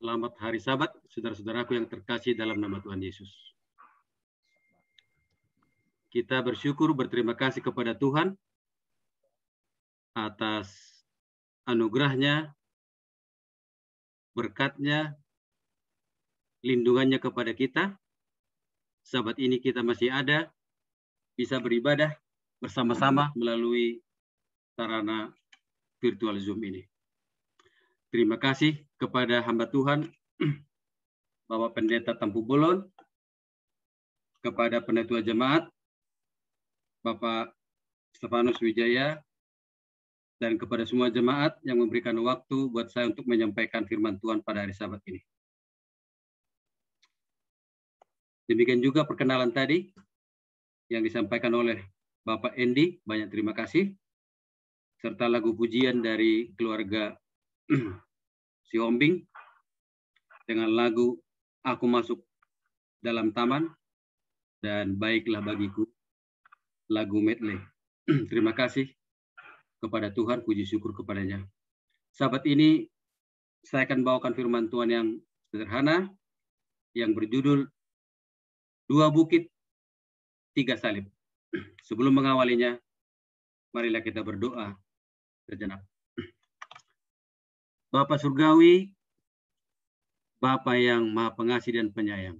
Selamat hari Sabat, saudara-saudaraku yang terkasih dalam nama Tuhan Yesus. Kita bersyukur, berterima kasih kepada Tuhan atas anugerahnya, berkatnya, lindungannya kepada kita. Sabat ini kita masih ada, bisa beribadah bersama-sama melalui sarana virtual Zoom ini. Terima kasih kepada hamba Tuhan, Bapak Pendeta Tampu Bolon, kepada Penatua Jemaat, Bapak Stefanus Wijaya, dan kepada semua jemaat yang memberikan waktu buat saya untuk menyampaikan firman Tuhan pada hari Sabat ini. Demikian juga perkenalan tadi yang disampaikan oleh Bapak Endi, banyak terima kasih, serta lagu pujian dari keluarga Si Ombing dengan lagu Aku Masuk Dalam Taman dan Baiklah Bagiku, lagu medley. Terima kasih kepada Tuhan, puji syukur kepadanya. Sabat ini saya akan bawakan firman Tuhan yang sederhana yang berjudul Dua Bukit, Tiga Salib. Sebelum mengawalinya, marilah kita berdoa sejenak. Bapa Surgawi, Bapa yang Maha Pengasih dan Penyayang,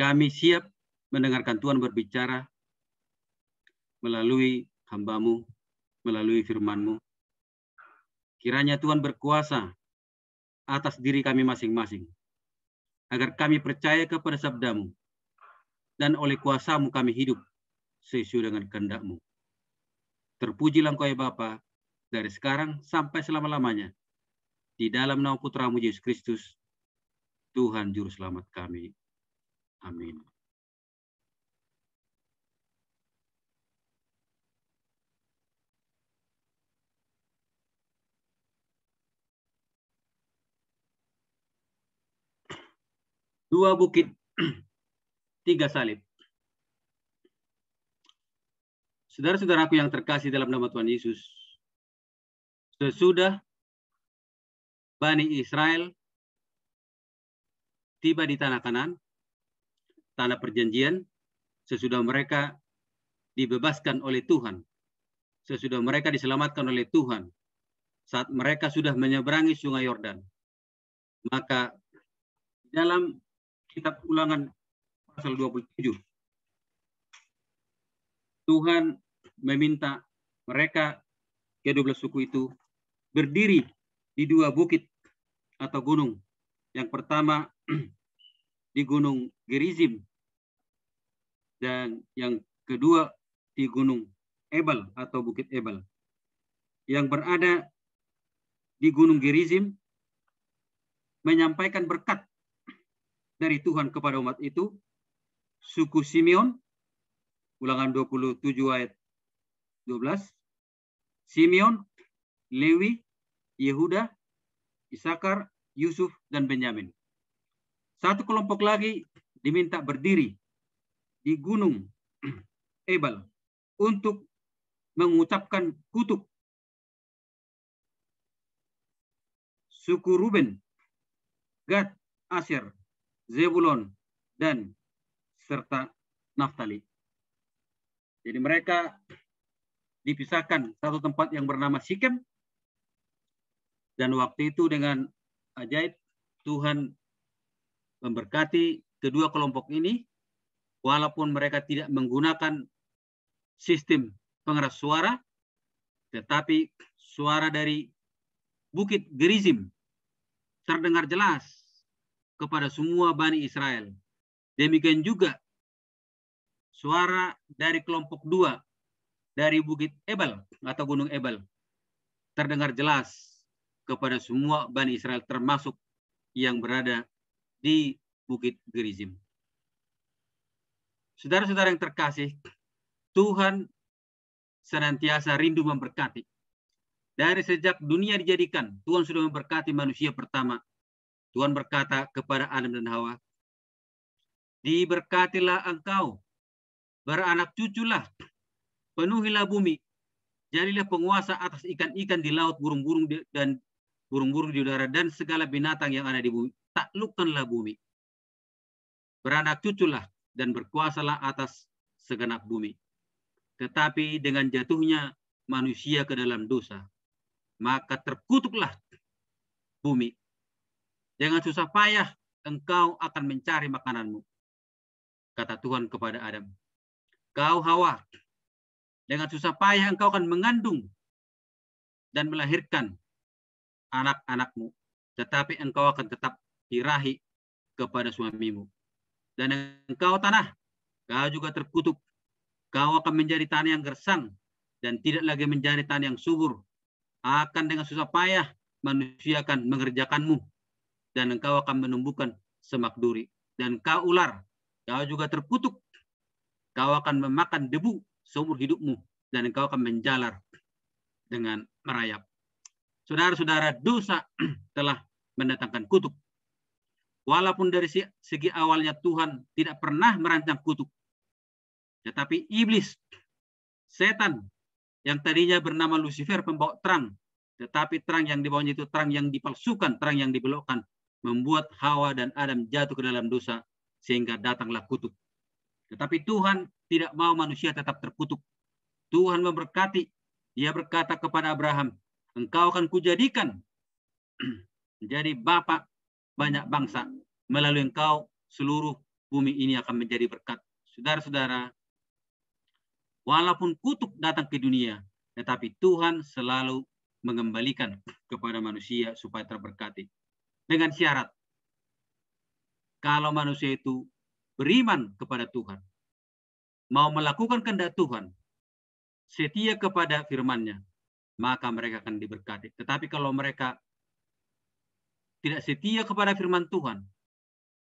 kami siap mendengarkan Tuhan berbicara melalui hamba-Mu, melalui firman-Mu. Kiranya Tuhan berkuasa atas diri kami masing-masing, agar kami percaya kepada sabda-Mu, dan oleh kuasa-Mu kami hidup sesuai dengan kehendak-Mu. Terpujilah Engkau ya Bapa, dari sekarang sampai selama-lamanya. Di dalam nama Putra-Mu Yesus Kristus, Tuhan Juru Selamat kami. Amin. Dua bukit, tiga salib. Saudara-saudaraku yang terkasih dalam nama Tuhan Yesus, sesudah Bani Israel tiba di tanah Kanaan, tanah perjanjian, sesudah mereka dibebaskan oleh Tuhan, sesudah mereka diselamatkan oleh Tuhan, saat mereka sudah menyeberangi sungai Yordan, maka dalam kitab Ulangan pasal 27, Tuhan meminta mereka, ke-12 suku itu, berdiri di dua bukit atau gunung. Yang pertama di Gunung Gerizim, dan yang kedua di Gunung Ebal atau Bukit Ebal. Yang berada di Gunung Gerizim menyampaikan berkat dari Tuhan kepada umat itu, suku Simeon, Ulangan 27 ayat 12, Simeon, Lewi, Yehuda, Isakar, Yusuf, dan Benyamin. Satu kelompok lagi diminta berdiri di Gunung Ebal untuk mengucapkan kutuk. Suku Ruben, Gad, Asher, Zebulon, dan serta Naftali. Jadi mereka dipisahkan satu tempat yang bernama Sikem, dan waktu itu dengan ajaib Tuhan memberkati kedua kelompok ini, walaupun mereka tidak menggunakan sistem pengeras suara, tetapi suara dari Bukit Gerizim terdengar jelas kepada semua Bani Israel. Demikian juga suara dari kelompok 2 dari Bukit Ebal atau Gunung Ebal terdengar jelas kepada semua Bani Israel, termasuk yang berada di Bukit Gerizim. Saudara-saudara yang terkasih, Tuhan senantiasa rindu memberkati. Dari sejak dunia dijadikan, Tuhan sudah memberkati manusia pertama. Tuhan berkata kepada Adam dan Hawa, diberkatilah engkau, beranak cuculah, penuhilah bumi, jadilah penguasa atas ikan-ikan di laut, burung-burung dan burung-burung di udara, dan segala binatang yang ada di bumi. Taklukkanlah bumi. Beranak cuculah dan berkuasalah atas segenap bumi. Tetapi dengan jatuhnya manusia ke dalam dosa, maka terkutuklah bumi. Dengan susah payah engkau akan mencari makananmu. Kata Tuhan kepada Adam, kau Hawa, dengan susah payah engkau akan mengandung dan melahirkan anak-anakmu, tetapi engkau akan tetap dirahi kepada suamimu. Dan engkau tanah, kau juga terkutuk. Kau akan menjadi tanah yang gersang dan tidak lagi menjadi tanah yang subur. Akan dengan susah payah manusia akan mengerjakanmu, dan engkau akan menumbuhkan semak duri. Dan kau ular, kau juga terkutuk. Kau akan memakan debu seumur hidupmu, dan engkau akan menjalar dengan merayap. Saudara-saudara, dosa telah mendatangkan kutuk. Walaupun dari segi awalnya Tuhan tidak pernah merancang kutuk, tetapi iblis, setan, yang tadinya bernama Lucifer, pembawa terang, tetapi terang yang dibawanya itu terang yang dipalsukan, terang yang dibelokkan, membuat Hawa dan Adam jatuh ke dalam dosa, sehingga datanglah kutuk. Tetapi Tuhan tidak mau manusia tetap terkutuk. Tuhan memberkati. Dia berkata kepada Abraham, engkau akan kujadikan menjadi bapa banyak bangsa. Melalui engkau seluruh bumi ini akan menjadi berkat. Saudara-saudara, walaupun kutuk datang ke dunia, tetapi Tuhan selalu mengembalikan kepada manusia supaya terberkati. Dengan syarat, kalau manusia itu beriman kepada Tuhan, mau melakukan kehendak Tuhan, setia kepada firman-Nya, maka mereka akan diberkati. Tetapi kalau mereka tidak setia kepada firman Tuhan,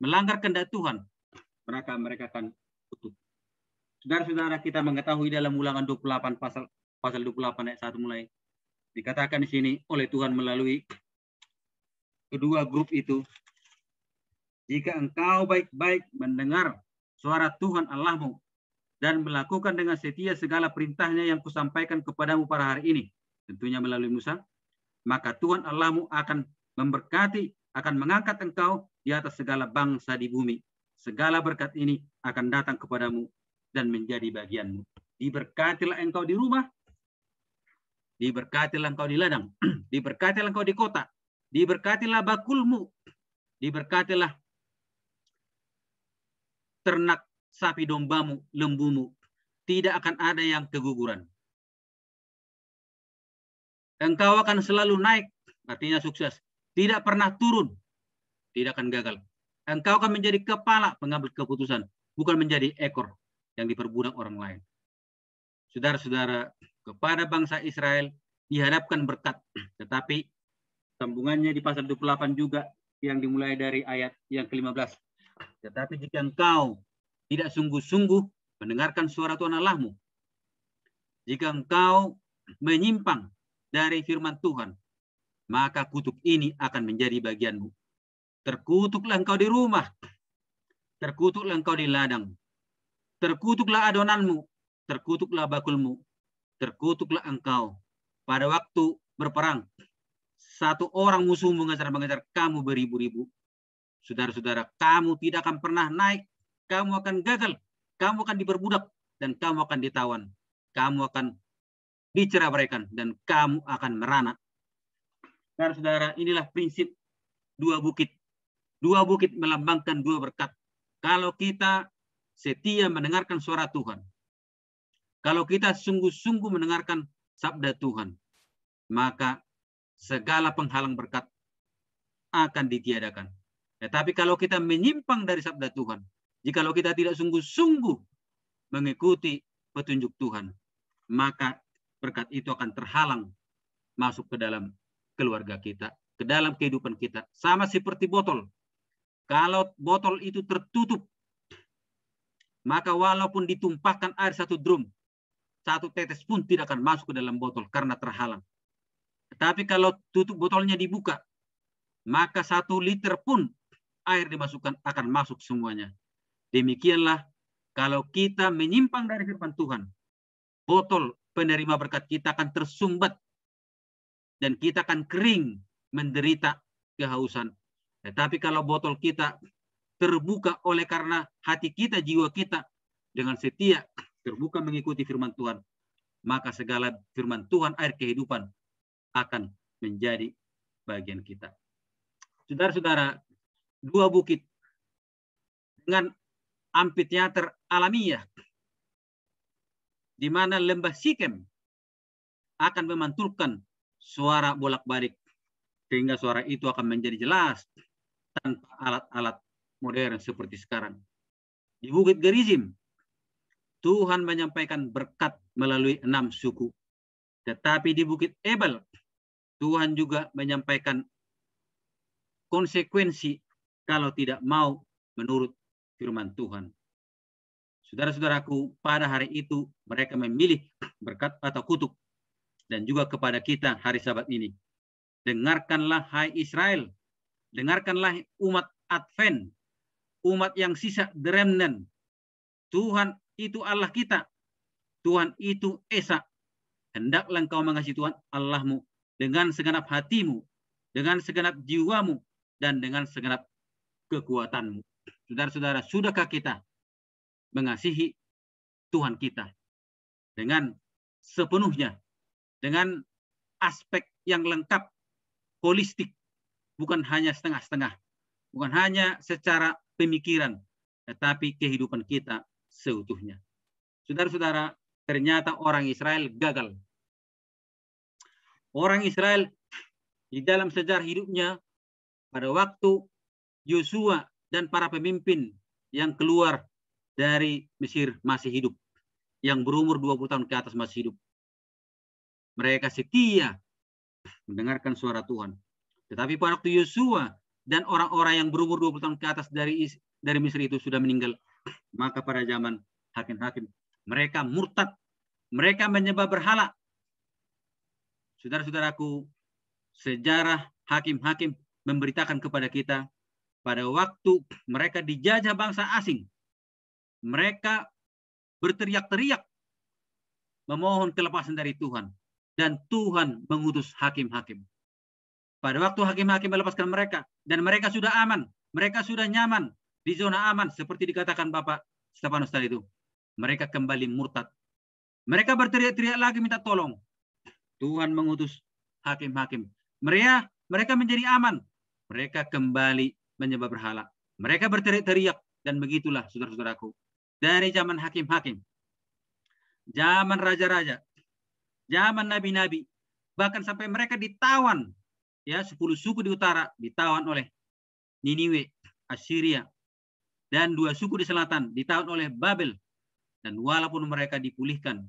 melanggar kehendak Tuhan, maka mereka akan kutuk. Saudara-saudara, kita mengetahui dalam Ulangan 28 pasal 28 ayat 1 mulai dikatakan di sini oleh Tuhan melalui kedua grup itu, jika engkau baik-baik mendengar suara Tuhan Allahmu dan melakukan dengan setia segala perintahnya yang kusampaikan kepadamu pada hari ini, tentunya melalui Musa, maka Tuhan Allahmu akan memberkati, akan mengangkat engkau di atas segala bangsa di bumi. Segala berkat ini akan datang kepadamu dan menjadi bagianmu. Diberkatilah engkau di rumah, diberkatilah engkau di ladang, diberkatilah engkau di kota, diberkatilah bakulmu, diberkatilah ternak sapi dombamu, lembumu. Tidak akan ada yang keguguran. Engkau akan selalu naik, artinya sukses. Tidak pernah turun, tidak akan gagal. Engkau akan menjadi kepala pengambil keputusan, bukan menjadi ekor yang diperbudak orang lain. Saudara-saudara, kepada bangsa Israel dihadapkan berkat, tetapi sambungannya di pasal 28 juga yang dimulai dari ayat yang ke-15. Tetapi jika engkau tidak sungguh-sungguh mendengarkan suara Tuhan Allahmu, jika engkau menyimpang dari firman Tuhan, maka kutuk ini akan menjadi bagianmu. Terkutuklah engkau di rumah, terkutuklah engkau di ladang, terkutuklah adonanmu, terkutuklah bakulmu, terkutuklah engkau pada waktu berperang. Satu orang musuh mengejar-mengejar kamu beribu-ribu. Saudara-saudara, kamu tidak akan pernah naik, kamu akan gagal, kamu akan diperbudak, dan kamu akan ditawan. Kamu akan diceraikan, dan kamu akan merana. Saudara-saudara, inilah prinsip dua bukit. Dua bukit melambangkan dua berkat. Kalau kita setia mendengarkan suara Tuhan, kalau kita sungguh-sungguh mendengarkan sabda Tuhan, maka segala penghalang berkat akan ditiadakan. Tetapi kalau kita menyimpang dari sabda Tuhan, jikalau kita tidak sungguh-sungguh mengikuti petunjuk Tuhan, maka berkat itu akan terhalang masuk ke dalam keluarga kita, ke dalam kehidupan kita. Sama seperti botol. Kalau botol itu tertutup, maka walaupun ditumpahkan air satu drum, satu tetes pun tidak akan masuk ke dalam botol karena terhalang. Tetapi kalau tutup botolnya dibuka, maka 1 liter pun air dimasukkan akan masuk semuanya. Demikianlah kalau kita menyimpang dari firman Tuhan, botol penerima berkat kita akan tersumbat dan kita akan kering menderita kehausan. Tetapi kalau botol kita terbuka oleh karena hati kita, jiwa kita dengan setia terbuka mengikuti firman Tuhan, maka segala firman Tuhan, air kehidupan, akan menjadi bagian kita. Saudara-saudara, dua bukit dengan amfiteater alamiah, di mana lembah Sikem akan memantulkan suara bolak-balik, sehingga suara itu akan menjadi jelas tanpa alat-alat modern seperti sekarang. Di Bukit Gerizim, Tuhan menyampaikan berkat melalui 6 suku. Tetapi di Bukit Ebal, Tuhan juga menyampaikan konsekuensi kalau tidak mau menurut firman Tuhan. Saudara-saudaraku, pada hari itu mereka memilih berkat atau kutuk. Dan juga kepada kita hari Sabat ini. Dengarkanlah hai Israel, dengarkanlah umat Advent, umat yang sisa, the remnant. Tuhan itu Allah kita. Tuhan itu Esa. Hendaklah engkau mengasihi Tuhan Allahmu dengan segenap hatimu, dengan segenap jiwamu, dan dengan segenap kekuatanmu. Saudara-saudara, sudahkah kita mengasihi Tuhan kita dengan sepenuhnya, dengan aspek yang lengkap, holistik, bukan hanya setengah-setengah, bukan hanya secara pemikiran, tetapi kehidupan kita seutuhnya. Saudara-saudara, ternyata orang Israel gagal. Orang Israel di dalam sejarah hidupnya pada waktu Yosua dan para pemimpin yang keluar dari Mesir masih hidup, yang berumur 20 tahun ke atas masih hidup. Mereka setia mendengarkan suara Tuhan. Tetapi pada waktu Yosua dan orang-orang yang berumur 20 tahun ke atas dari Mesir itu sudah meninggal, maka pada zaman hakim-hakim mereka murtad, mereka menyembah berhala. Saudara-saudaraku, sejarah hakim-hakim memberitakan kepada kita pada waktu mereka dijajah bangsa asing, mereka berteriak-teriak memohon kelepasan dari Tuhan, dan Tuhan mengutus hakim-hakim. Pada waktu hakim-hakim melepaskan mereka, dan mereka sudah aman, mereka sudah nyaman di zona aman, seperti dikatakan Bapak Stefanus tadi itu, mereka kembali murtad. Mereka berteriak-teriak lagi minta tolong. Tuhan mengutus hakim-hakim. Mereka menjadi aman. Mereka kembali menyembah berhala. Mereka berteriak-teriak, dan begitulah saudara-saudaraku. Dari zaman hakim-hakim, zaman raja-raja, zaman nabi-nabi, bahkan sampai mereka ditawan, ya 10 suku di utara ditawan oleh Niniwe, Assyria, dan 2 suku di selatan ditawan oleh Babel. Dan walaupun mereka dipulihkan,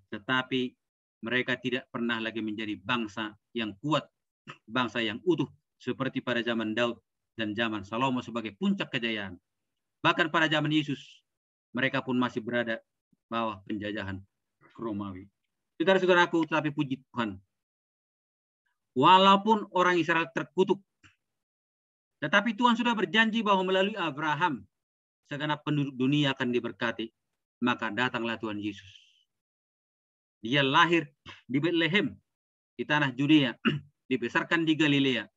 tetapi mereka tidak pernah lagi menjadi bangsa yang kuat, bangsa yang utuh seperti pada zaman Daud dan zaman Salomo sebagai puncak kejayaan. Bahkan pada zaman Yesus, mereka pun masih berada bawah penjajahan Romawi. Saudara-saudaraku, tetapi puji Tuhan, walaupun orang Israel terkutuk, tetapi Tuhan sudah berjanji bahwa melalui Abraham segenap penduduk dunia akan diberkati. Maka datanglah Tuhan Yesus. Dia lahir di Bethlehem, di tanah Judea, dibesarkan di Galilea.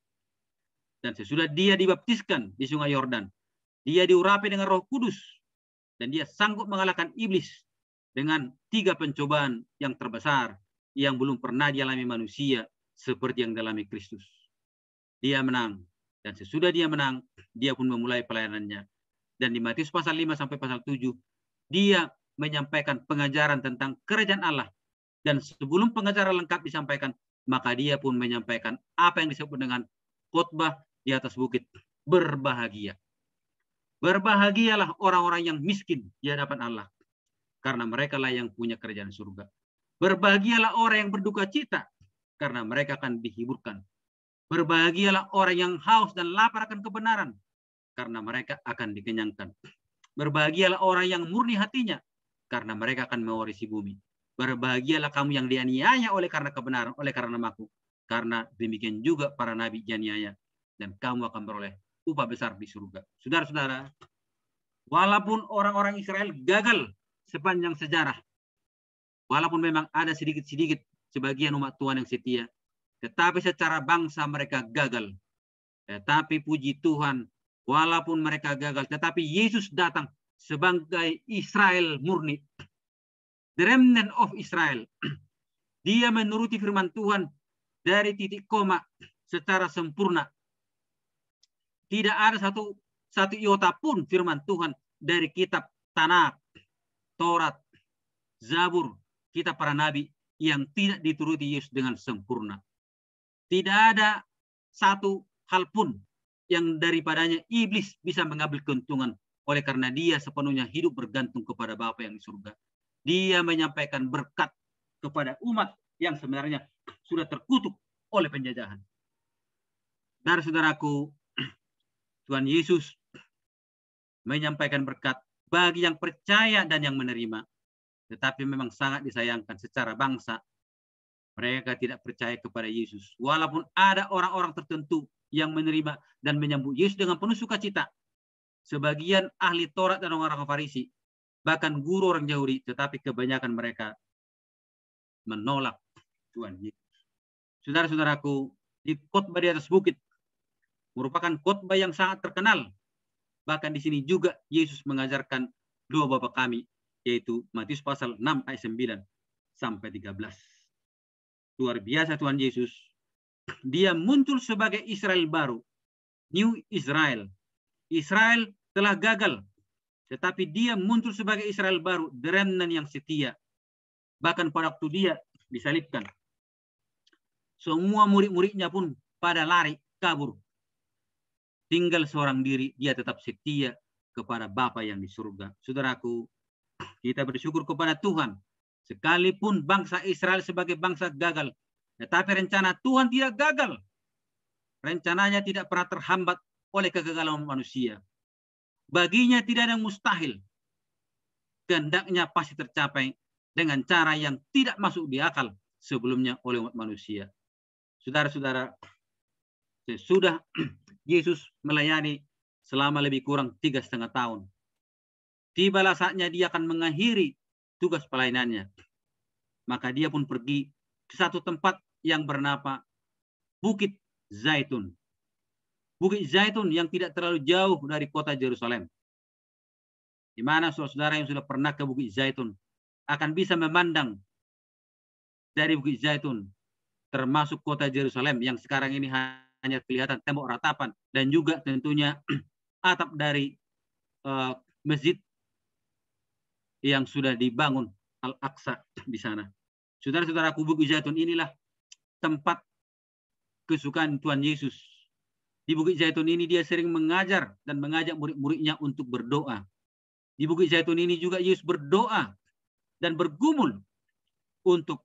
Dan sesudah dia dibaptiskan di Sungai Yordan, dia diurapi dengan Roh Kudus, dan dia sanggup mengalahkan iblis dengan 3 pencobaan yang terbesar yang belum pernah dialami manusia seperti yang dialami Kristus. Dia menang, dan sesudah dia menang, dia pun memulai pelayanannya. Dan di Matius pasal 5 sampai pasal 7, dia menyampaikan pengajaran tentang kerajaan Allah. Dan sebelum pengajaran lengkap disampaikan, maka dia pun menyampaikan apa yang disebut dengan khotbah di atas bukit. Berbahagia. Berbahagialah orang-orang yang miskin di hadapan Allah, karena mereka lah yang punya kerajaan surga. Berbahagialah orang yang berduka cita, karena mereka akan dihiburkan. Berbahagialah orang yang haus dan lapar akan kebenaran, karena mereka akan dikenyangkan. Berbahagialah orang yang murni hatinya, karena mereka akan mewarisi bumi. Berbahagialah kamu yang dianiaya oleh karena kebenaran, oleh karena namaku, karena demikian juga para nabi dianiaya, dan kamu akan beroleh upah besar di surga. Saudara-saudara, walaupun orang-orang Israel gagal sepanjang sejarah, walaupun memang ada sedikit-sedikit sebagian umat Tuhan yang setia, tetapi secara bangsa mereka gagal. Tetapi puji Tuhan, walaupun mereka gagal, tetapi Yesus datang sebagai Israel murni. The remnant of Israel. Dia menuruti firman Tuhan dari titik koma secara sempurna. Tidak ada satu iota pun firman Tuhan dari kitab Tanakh, Taurat, Zabur, kitab para nabi yang tidak dituruti Yesus dengan sempurna. Tidak ada satu hal pun yang daripadanya iblis bisa mengambil keuntungan, oleh karena dia sepenuhnya hidup bergantung kepada Bapa yang di surga. Dia menyampaikan berkat kepada umat yang sebenarnya sudah terkutuk oleh penjajahan. Saudara-saudaraku, Tuhan Yesus menyampaikan berkat bagi yang percaya dan yang menerima. Tetapi memang sangat disayangkan secara bangsa, mereka tidak percaya kepada Yesus. Walaupun ada orang-orang tertentu yang menerima dan menyambut Yesus dengan penuh sukacita. Sebagian ahli Taurat dan orang-orang Farisi, bahkan guru orang Yahudi, tetapi kebanyakan mereka menolak Tuhan Yesus. Saudara-saudaraku, di khotbah di atas bukit merupakan khotbah yang sangat terkenal. Bahkan di sini juga Yesus mengajarkan dua bapa kami, yaitu Matius pasal 6 ayat 9 sampai 13. Luar biasa Tuhan Yesus. Dia muncul sebagai Israel baru. New Israel. Israel telah gagal. Tetapi dia muncul sebagai Israel baru. The remnant yang setia. Bahkan pada waktu dia disalibkan, semua murid-muridnya pun pada lari, kabur. Tinggal seorang diri, dia tetap setia kepada Bapa yang di surga. Saudaraku, kita bersyukur kepada Tuhan. Sekalipun bangsa Israel sebagai bangsa gagal, tetapi rencana Tuhan tidak gagal. Rencananya tidak pernah terhambat oleh kegagalan manusia. Baginya tidak ada yang mustahil. Kehendaknya pasti tercapai dengan cara yang tidak masuk di akal sebelumnya oleh umat manusia. Saudara-saudara, sesudah Yesus melayani selama lebih kurang 3,5 tahun, tibalah saatnya dia akan mengakhiri tugas pelayanannya. Maka dia pun pergi ke satu tempat yang bernama Bukit Zaitun. Bukit Zaitun yang tidak terlalu jauh dari kota Yerusalem. Di mana saudara-saudara yang sudah pernah ke Bukit Zaitun akan bisa memandang dari Bukit Zaitun, termasuk kota Yerusalem yang sekarang ini hanya kelihatan tembok ratapan dan juga tentunya atap dari masjid yang sudah dibangun Al-Aqsa di sana. Saudara-saudaraku, Bukit Zaitun inilah tempat kesukaan Tuhan Yesus. Di Bukit Zaitun ini dia sering mengajar dan mengajak murid-muridnya untuk berdoa. Di Bukit Zaitun ini juga Yesus berdoa dan bergumul untuk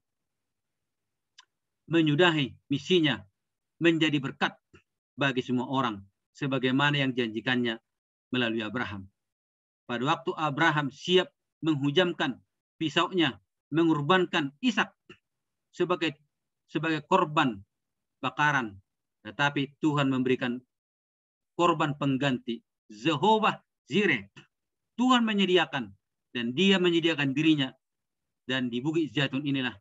menyudahi misinya menjadi berkat bagi semua orang sebagaimana yang dijanjikannya melalui Abraham. Pada waktu Abraham siap menghujamkan pisaunya, mengorbankan Ishak sebagai korban bakaran, tetapi Tuhan memberikan korban pengganti, Jehovah Jireh. Tuhan menyediakan dan dia menyediakan dirinya, dan di Bukit Zaitun inilah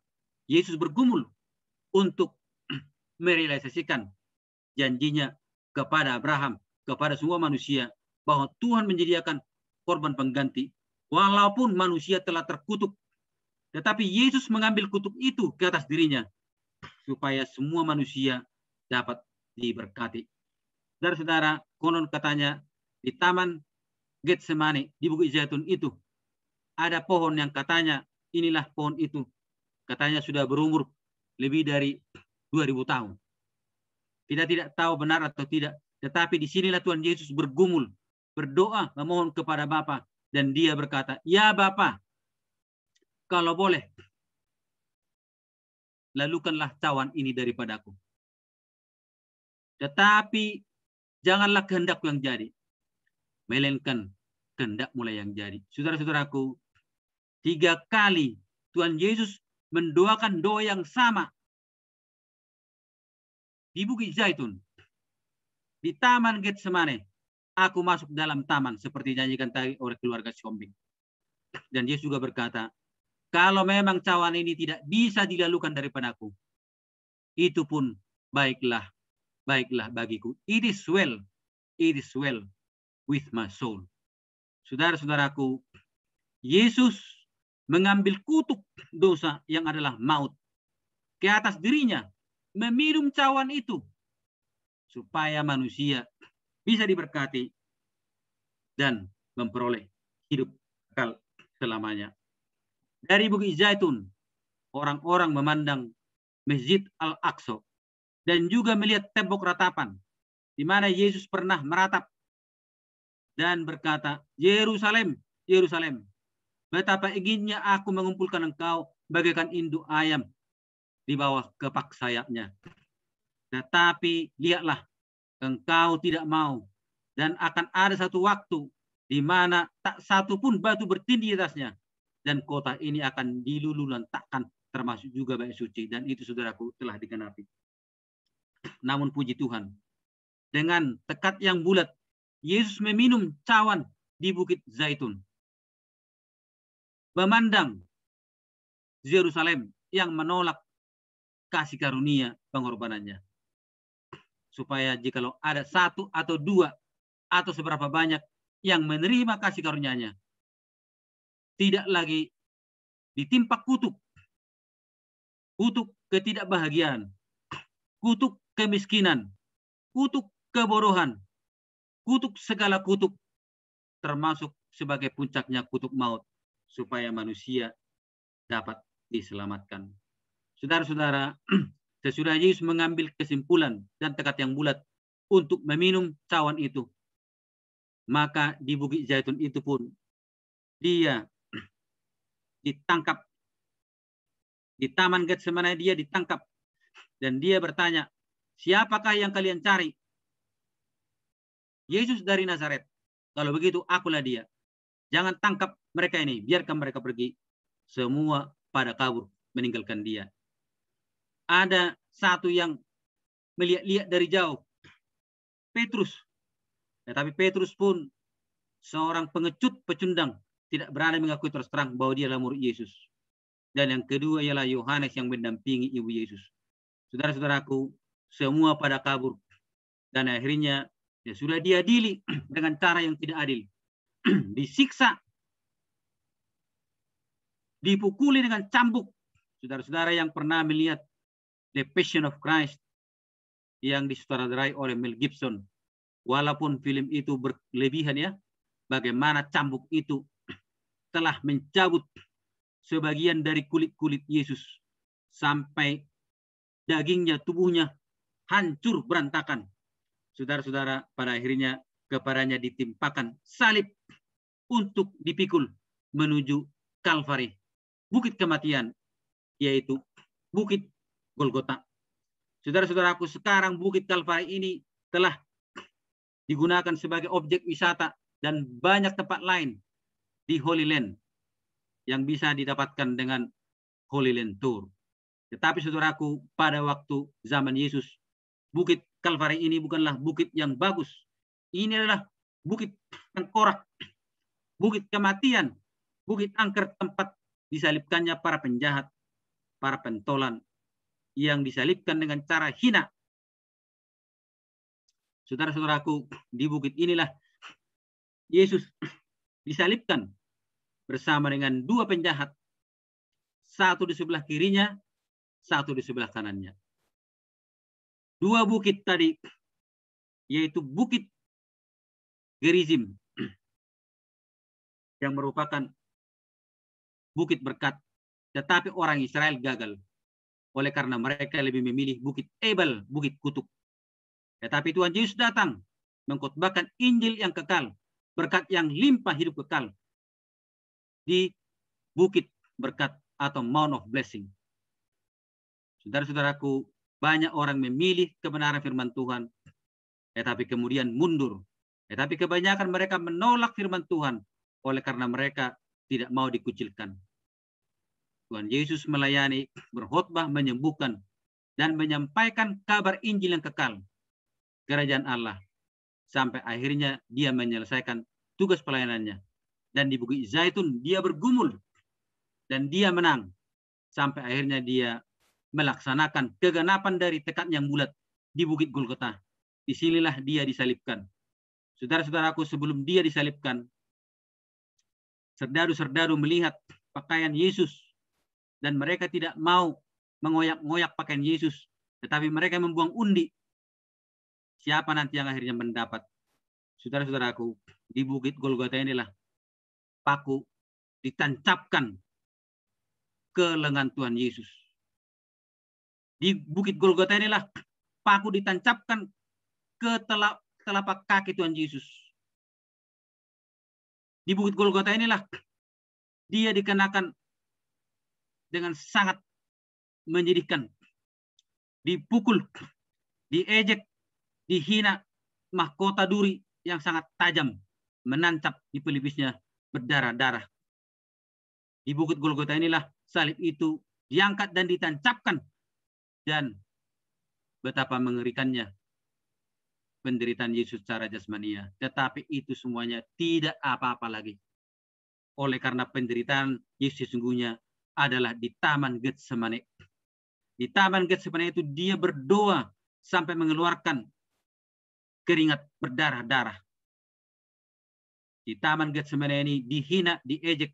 Yesus bergumul untuk merealisasikan janjinya kepada Abraham, kepada semua manusia, bahwa Tuhan menyediakan korban pengganti walaupun manusia telah terkutuk, tetapi Yesus mengambil kutuk itu ke atas dirinya supaya semua manusia dapat diberkati. Saudara-saudara, konon katanya di Taman Getsemani di Bukit Zaitun itu ada pohon yang katanya inilah pohon itu, katanya sudah berumur lebih dari 2000 tahun. Kita tidak tahu benar atau tidak, tetapi disinilah Tuhan Yesus bergumul, berdoa, memohon kepada Bapa, dan dia berkata, ya Bapa, kalau boleh, lalukanlah cawan ini daripadaku. Tetapi janganlah kehendakku yang jadi, melainkan kehendak mulai yang jadi. Saudara-saudaraku, 3 kali Tuhan Yesus mendoakan doa yang sama di Bukit Zaitun, di Taman Getsemani. Aku masuk dalam taman seperti janjikan tadi oleh keluarga si kambing. Dan Yesus juga berkata, kalau memang cawan ini tidak bisa dilalukan daripadaku, itu pun baiklah, baiklah bagiku. It is well with my soul. Saudara-saudaraku, Yesus mengambil kutuk dosa yang adalah maut ke atas dirinya, meminum cawan itu supaya manusia bisa diberkati dan memperoleh hidup kekal selamanya. Dari Bukit Zaitun, orang-orang memandang Masjid Al-Aqsa dan juga melihat tembok ratapan di mana Yesus pernah meratap dan berkata, Yerusalem, Yerusalem, betapa inginnya aku mengumpulkan engkau bagaikan induk ayam di bawah kepak sayapnya. Tetapi lihatlah, engkau tidak mau, dan akan ada satu waktu di mana tak satu pun batu bertindih di atasnya, dan kota ini akan dilululantakkan, termasuk juga bait suci, dan itu saudaraku telah digenapi. Namun puji Tuhan, dengan tekad yang bulat, Yesus meminum cawan di Bukit Zaitun, memandang Yerusalem yang menolak kasih karunia pengorbanannya. Supaya jikalau ada satu atau dua atau seberapa banyak yang menerima kasih karunia-Nya, tidak lagi ditimpa kutuk, kutuk ketidakbahagiaan, kutuk kemiskinan, kutuk kebodohan, kutuk segala kutuk, termasuk sebagai puncaknya kutuk maut, supaya manusia dapat diselamatkan. Saudara-saudara, sesudah Yesus mengambil kesimpulan dan tekad yang bulat untuk meminum cawan itu, maka di Bukit Zaitun itu pun dia ditangkap. Di Taman Getsemani dia ditangkap dan dia bertanya, siapakah yang kalian cari? Yesus dari Nazaret. Kalau begitu akulah dia. Jangan tangkap mereka ini, biarkan mereka pergi. Semua pada kabur meninggalkan dia. Ada satu yang melihat-lihat dari jauh, Petrus. Tetapi Petrus pun seorang pengecut, pecundang, tidak berani mengakui terus terang bahwa dia adalah murid Yesus. Dan yang kedua ialah Yohanes yang mendampingi ibu Yesus. Saudara-saudaraku, semua pada kabur. Dan akhirnya ya sudah diadili dengan cara yang tidak adil. Disiksa, dipukuli dengan cambuk. Saudara-saudara yang pernah melihat The Passion of Christ yang disutradarai oleh Mel Gibson, walaupun film itu berlebihan ya, bagaimana cambuk itu telah mencabut sebagian dari kulit-kulit Yesus sampai dagingnya, tubuhnya hancur berantakan. Saudara-saudara, pada akhirnya kepadanya ditimpakan salib untuk dipikul menuju Kalvari, bukit kematian, yaitu Bukit Golgota. Saudara-saudaraku, sekarang Bukit Kalvari ini telah digunakan sebagai objek wisata dan banyak tempat lain di Holy Land yang bisa didapatkan dengan Holy Land Tour. Tetapi saudaraku, pada waktu zaman Yesus, Bukit Kalvari ini bukanlah bukit yang bagus. Ini adalah bukit tengkorak, bukit kematian, bukit angker, tempat disalibkannya para penjahat, para pentolan yang disalibkan dengan cara hina. Saudara-saudaraku, di bukit inilah Yesus disalibkan bersama dengan dua penjahat, satu di sebelah kirinya, satu di sebelah kanannya. Dua bukit tadi, yaitu Bukit Gerizim, yang merupakan bukit berkat, tetapi orang Israel gagal oleh karena mereka lebih memilih Bukit Ebal, bukit kutuk. Tetapi Tuhan Yesus datang mengkhotbahkan Injil yang kekal, berkat yang limpah hidup kekal di bukit berkat atau Mount of Blessing. Saudara-saudaraku, banyak orang memilih kebenaran firman Tuhan, tetapi kemudian mundur. Tetapi kebanyakan mereka menolak firman Tuhan oleh karena mereka tidak mau dikucilkan. Tuhan Yesus melayani, berkhotbah, menyembuhkan, dan menyampaikan kabar Injil yang kekal, kerajaan Allah, sampai akhirnya dia menyelesaikan tugas pelayanannya. Dan di Bukit Zaitun dia bergumul, dan dia menang, sampai akhirnya dia melaksanakan kegenapan dari tekad yang bulat di Bukit Golgota. Disinilah dia disalibkan. Saudara-saudaraku, sebelum dia disalibkan, serdadu-serdadu melihat pakaian Yesus dan mereka tidak mau mengoyak-ngoyak pakaian Yesus, tetapi mereka membuang undi. Siapa nanti yang akhirnya mendapat? Saudara-saudaraku, di Bukit Golgota inilah paku ditancapkan ke lengan Tuhan Yesus. Di Bukit Golgota inilah paku ditancapkan ke telapak kaki Tuhan Yesus. Di Bukit Golgota inilah dia dikenakan dengan sangat menyedihkan. Dipukul, diejek, dihina, mahkota duri yang sangat tajam menancap di pelipisnya berdarah-darah. Di Bukit Golgota inilah salib itu diangkat dan ditancapkan, dan betapa mengerikannya penderitaan Yesus secara jasmania. Tetapi itu semuanya tidak apa-apa lagi. Oleh karena penderitaan Yesus sesungguhnya adalah di Taman Getsemane. Di Taman Getsemane itu dia berdoa sampai mengeluarkan keringat berdarah-darah. Di Taman Getsemane ini dihina, diejek,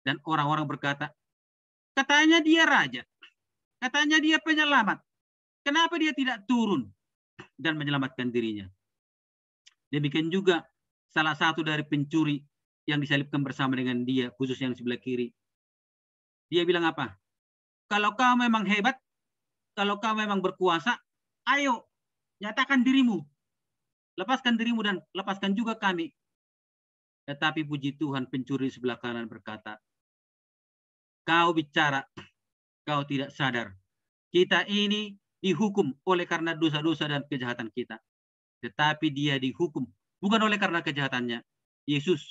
dan orang-orang berkata, katanya dia raja, katanya dia penyelamat. Kenapa dia tidak turun dan menyelamatkan dirinya? Demikian juga salah satu dari pencuri yang disalibkan bersama dengan dia, khusus yang sebelah kiri. Dia bilang apa? Kalau kau memang hebat, kalau kau memang berkuasa, ayo nyatakan dirimu. Lepaskan dirimu dan lepaskan juga kami. Tetapi puji Tuhan, pencuri sebelah kanan berkata, kau bicara, kau tidak sadar. Kita ini dihukum oleh karena dosa-dosa dan kejahatan kita. Tetapi dia dihukum bukan oleh karena kejahatannya. Yesus,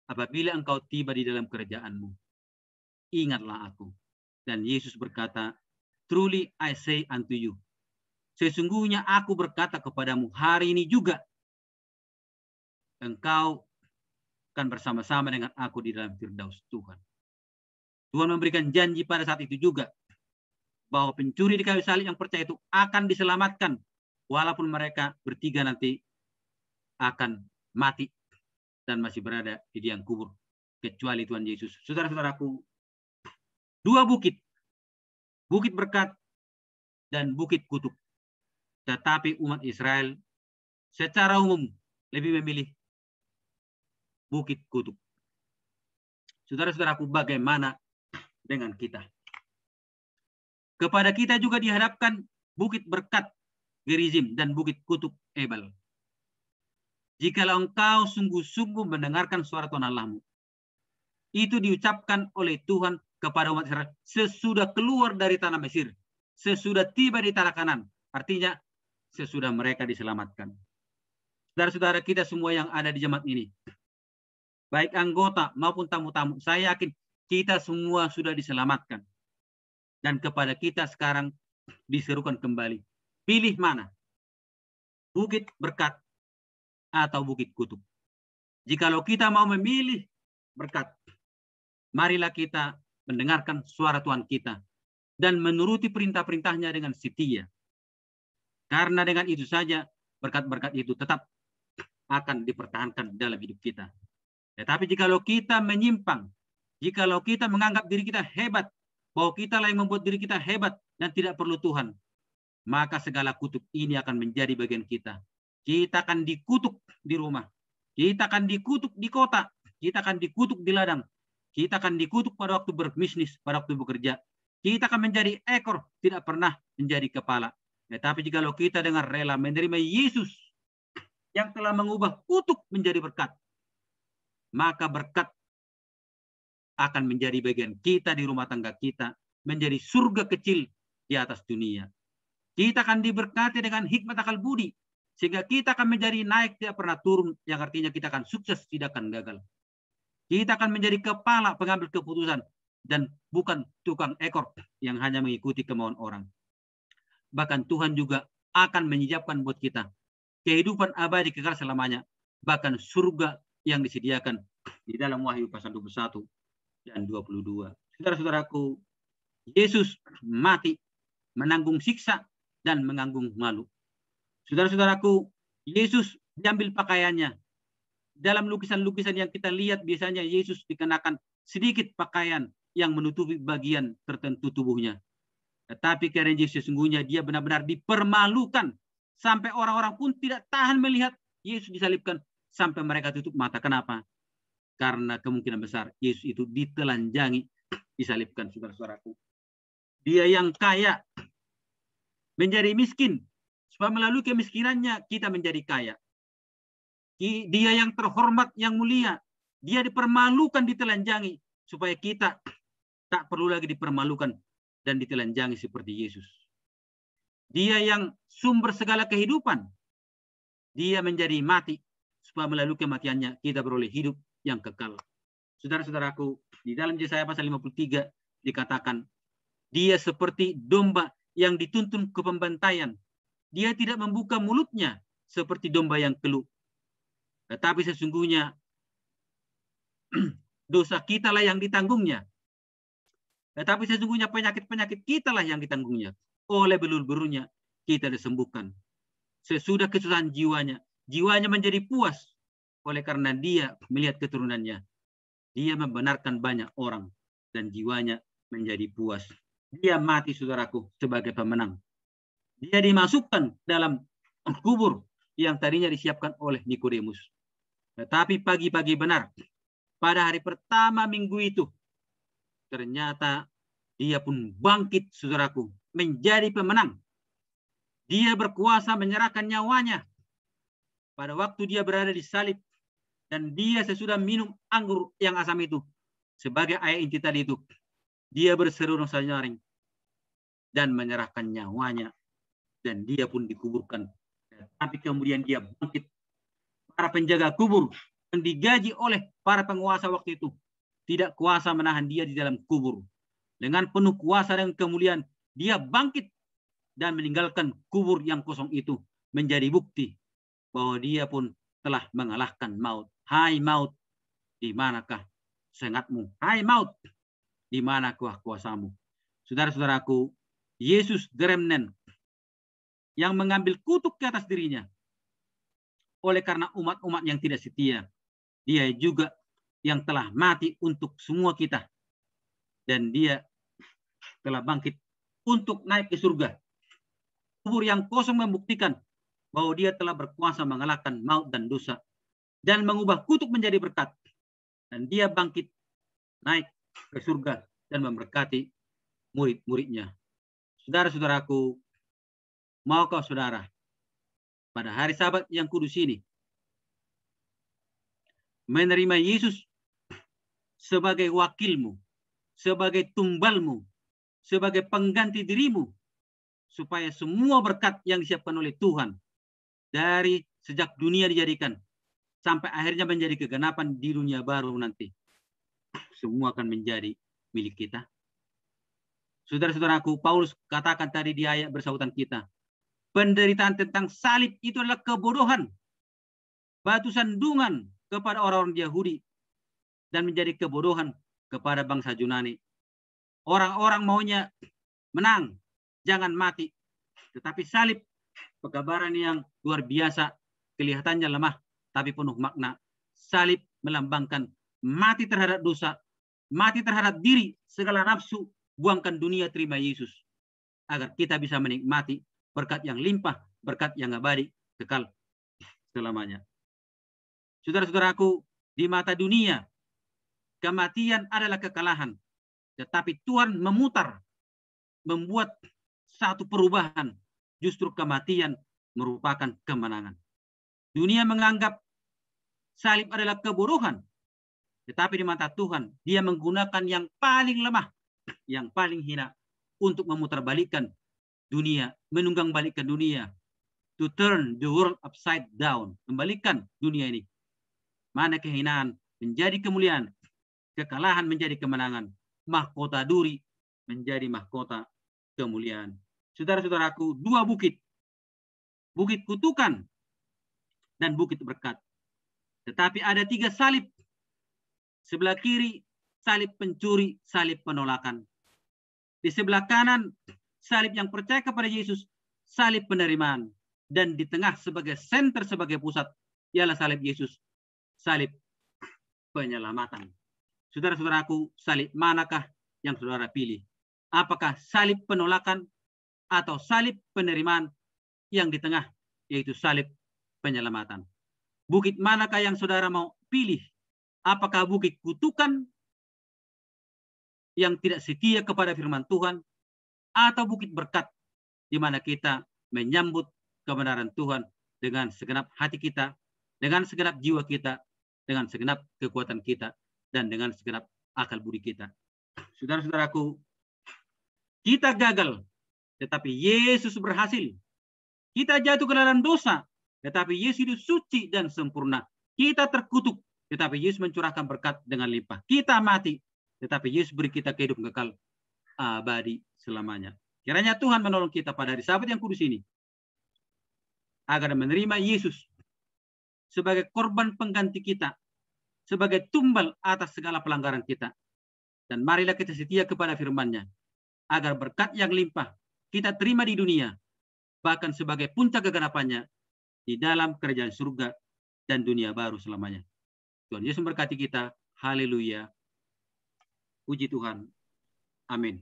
apabila engkau tiba di dalam kerajaanmu, ingatlah aku. Dan Yesus berkata, truly I say unto you, sesungguhnya aku berkata kepadamu hari ini juga, engkau akan bersama-sama dengan aku di dalam Firdaus Tuhan. Tuhan memberikan janji pada saat itu juga, bahwa pencuri di kayu salib yang percaya itu akan diselamatkan, walaupun mereka bertiga nanti akan mati dan masih berada di liang kubur, kecuali Tuhan Yesus. Saudara-saudaraku, dua bukit, Bukit Berkat dan Bukit Kutuk. Tetapi umat Israel secara umum lebih memilih Bukit Kutuk. Saudara-saudaraku, bagaimana dengan kita? Kepada kita juga dihadapkan Bukit Berkat Gerizim dan Bukit Kutuk Ebal. Jikalau engkau sungguh-sungguh mendengarkan suara Tuhan Allahmu, itu diucapkan oleh Tuhan kepada umat Israel sesudah keluar dari tanah Mesir, sesudah tiba di tanah Kanan. Artinya sesudah mereka diselamatkan. Saudara-saudara kita semua yang ada di jemaat ini, baik anggota maupun tamu-tamu, saya yakin kita semua sudah diselamatkan. Dan kepada kita sekarang diserukan kembali. Pilih mana? Bukit Berkat atau Bukit Kutuk? Jikalau kita mau memilih berkat, marilah kita mendengarkan suara Tuhan kita dan menuruti perintah-perintahnya dengan setia. Karena dengan itu saja berkat-berkat itu tetap akan dipertahankan dalam hidup kita. Tetapi jikalau kita menyimpang, jikalau kita menganggap diri kita hebat, bahwa kita lah yang membuat diri kita hebat dan tidak perlu Tuhan, maka segala kutuk ini akan menjadi bagian kita. Kita akan dikutuk di rumah, kita akan dikutuk di kota, kita akan dikutuk di ladang, kita akan dikutuk pada waktu berbisnis, pada waktu bekerja. Kita akan menjadi ekor, tidak pernah menjadi kepala. Tetapi jikalau kita dengan rela menerima Yesus yang telah mengubah kutuk menjadi berkat, maka berkat akan menjadi bagian kita di rumah tangga kita, menjadi surga kecil di atas dunia. Kita akan diberkati dengan hikmat akal budi, sehingga kita akan menjadi naik tidak pernah turun, yang artinya kita akan sukses tidak akan gagal. Kita akan menjadi kepala pengambil keputusan dan bukan tukang ekor yang hanya mengikuti kemauan orang. Bahkan Tuhan juga akan menyediakan buat kita kehidupan abadi kekal selamanya, bahkan surga yang disediakan di dalam Wahyu pasal 21 dan 22. Saudara-saudaraku, Yesus mati menanggung siksa dan menganggung malu. Saudara-saudaraku, Yesus diambil pakaiannya. Dalam lukisan-lukisan yang kita lihat biasanya Yesus dikenakan sedikit pakaian yang menutupi bagian tertentu tubuhnya. Tetapi karena Yesus sesungguhnya dia benar-benar dipermalukan. Sampai orang-orang pun tidak tahan melihat Yesus disalibkan. Sampai mereka tutup mata. Kenapa? Karena kemungkinan besar Yesus itu ditelanjangi, disalibkan, saudara-saudaraku. Dia yang kaya menjadi miskin. Supaya melalui kemiskinannya kita menjadi kaya. Dia yang terhormat, yang mulia. Dia dipermalukan, ditelanjangi. Supaya kita tak perlu lagi dipermalukan dan ditelanjangi seperti Yesus. Dia yang sumber segala kehidupan. Dia menjadi mati. Supaya melalui kematiannya kita beroleh hidup yang kekal. Saudara-saudaraku, di dalam Yesaya pasal 53 dikatakan, dia seperti domba yang dituntun ke pembantaian. Dia tidak membuka mulutnya seperti domba yang keluh. Tetapi sesungguhnya dosa kita lah yang ditanggungnya. Tetapi sesungguhnya penyakit-penyakit kita lah yang ditanggungnya. Oleh belur-belurnya kita disembuhkan. Sesudah kesusahan jiwanya, jiwanya menjadi puas. Oleh karena dia melihat keturunannya. Dia membenarkan banyak orang dan jiwanya menjadi puas. Dia mati, saudaraku, sebagai pemenang. Dia dimasukkan dalam kubur yang tadinya disiapkan oleh Nikodemus. Tetapi pagi-pagi benar, pada hari pertama minggu itu, ternyata dia pun bangkit, saudaraku, menjadi pemenang. Dia berkuasa menyerahkan nyawanya pada waktu dia berada di salib. Dan dia sesudah minum anggur yang asam itu, sebagai ayat inti tadi itu, dia berseru nyaring dan menyerahkan nyawanya. Dan dia pun dikuburkan. Tapi kemudian dia bangkit. Para penjaga kubur yang digaji oleh para penguasa waktu itu tidak kuasa menahan dia di dalam kubur. Dengan penuh kuasa dan kemuliaan dia bangkit dan meninggalkan kubur yang kosong itu menjadi bukti bahwa dia pun telah mengalahkan maut. Hai maut, di manakah sengatmu? Hai maut, di mana kuasamu? Saudara-saudaraku, Yesus the remnant yang mengambil kutuk ke atas dirinya oleh karena umat-umat yang tidak setia. Dia juga yang telah mati untuk semua kita. Dan dia telah bangkit untuk naik ke surga. Kubur yang kosong membuktikan bahwa dia telah berkuasa mengalahkan maut dan dosa. Dan mengubah kutuk menjadi berkat. Dan dia bangkit naik ke surga dan memberkati murid-muridnya. Saudara-saudaraku, maukah saudara pada hari Sabat yang kudus ini menerima Yesus sebagai wakilmu, sebagai tumbalmu, sebagai pengganti dirimu, supaya semua berkat yang disiapkan oleh Tuhan dari sejak dunia dijadikan sampai akhirnya menjadi kegenapan di dunia baru nanti, semua akan menjadi milik kita. Saudara-saudaraku, Paulus katakan tadi di ayat bersautan kita, penderitaan tentang salib itu adalah kebodohan, batu sandungan kepada orang-orang Yahudi, dan menjadi kebodohan kepada bangsa Yunani. Orang-orang maunya menang, jangan mati. Tetapi salib, pekabaran yang luar biasa, kelihatannya lemah, tapi penuh makna. Salib melambangkan mati terhadap dosa, mati terhadap diri, segala nafsu, buangkan dunia, terima Yesus. Agar kita bisa menikmati berkat yang limpah, berkat yang abadi, kekal selamanya. Saudara-saudaraku, di mata dunia, kematian adalah kekalahan. Tetapi Tuhan memutar, membuat satu perubahan. Justru kematian merupakan kemenangan. Dunia menganggap salib adalah kebodohan. Tetapi di mata Tuhan, dia menggunakan yang paling lemah, yang paling hina, untuk memutarbalikkan dunia, menunggang balikkan dunia. To turn the world upside down. Kembalikan dunia ini. Mana kehinaan menjadi kemuliaan. Kekalahan menjadi kemenangan. Mahkota duri menjadi mahkota kemuliaan. Saudara-saudaraku, dua bukit. Bukit kutukan dan bukit berkat. Tetapi ada tiga salib. Sebelah kiri, salib pencuri, salib penolakan. Di sebelah kanan, salib yang percaya kepada Yesus, salib penerimaan, dan di tengah sebagai senter, sebagai pusat, ialah salib Yesus, salib penyelamatan. Saudara-saudaraku, salib manakah yang saudara pilih? Apakah salib penolakan atau salib penerimaan yang di tengah, yaitu salib penyelamatan? Bukit manakah yang saudara mau pilih? Apakah bukit kutukan yang tidak setia kepada firman Tuhan, atau bukit berkat di mana kita menyambut kebenaran Tuhan dengan segenap hati kita, dengan segenap jiwa kita, dengan segenap kekuatan kita, dan dengan segenap akal budi kita. Saudara-saudaraku, kita gagal, tetapi Yesus berhasil. Kita jatuh ke dalam dosa, tetapi Yesus hidup suci dan sempurna. Kita terkutuk, tetapi Yesus mencurahkan berkat dengan limpah. Kita mati, tetapi Yesus beri kita kehidupan kekal abadi selamanya. Kiranya Tuhan menolong kita pada hari Sabat yang kudus ini, agar menerima Yesus sebagai korban pengganti kita, sebagai tumbal atas segala pelanggaran kita. Dan marilah kita setia kepada firman-Nya, agar berkat yang limpah kita terima di dunia, bahkan sebagai puncak keganapannya di dalam kerajaan surga dan dunia baru selamanya. Tuhan Yesus memberkati kita. Haleluya. Puji Tuhan. Amin.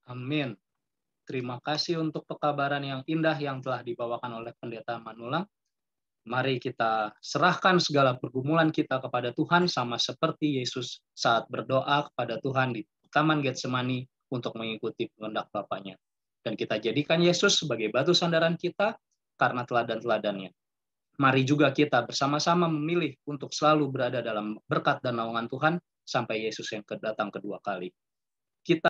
Amin. Terima kasih untuk pekabaran yang indah yang telah dibawakan oleh Pendeta Manulang. Mari kita serahkan segala pergumulan kita kepada Tuhan, sama seperti Yesus saat berdoa kepada Tuhan di Taman Getsemani untuk mengikuti kehendak Bapaknya. Dan kita jadikan Yesus sebagai batu sandaran kita karena teladan-teladannya. Mari juga kita bersama-sama memilih untuk selalu berada dalam berkat dan naungan Tuhan sampai Yesus yang datang kedua kali. Kita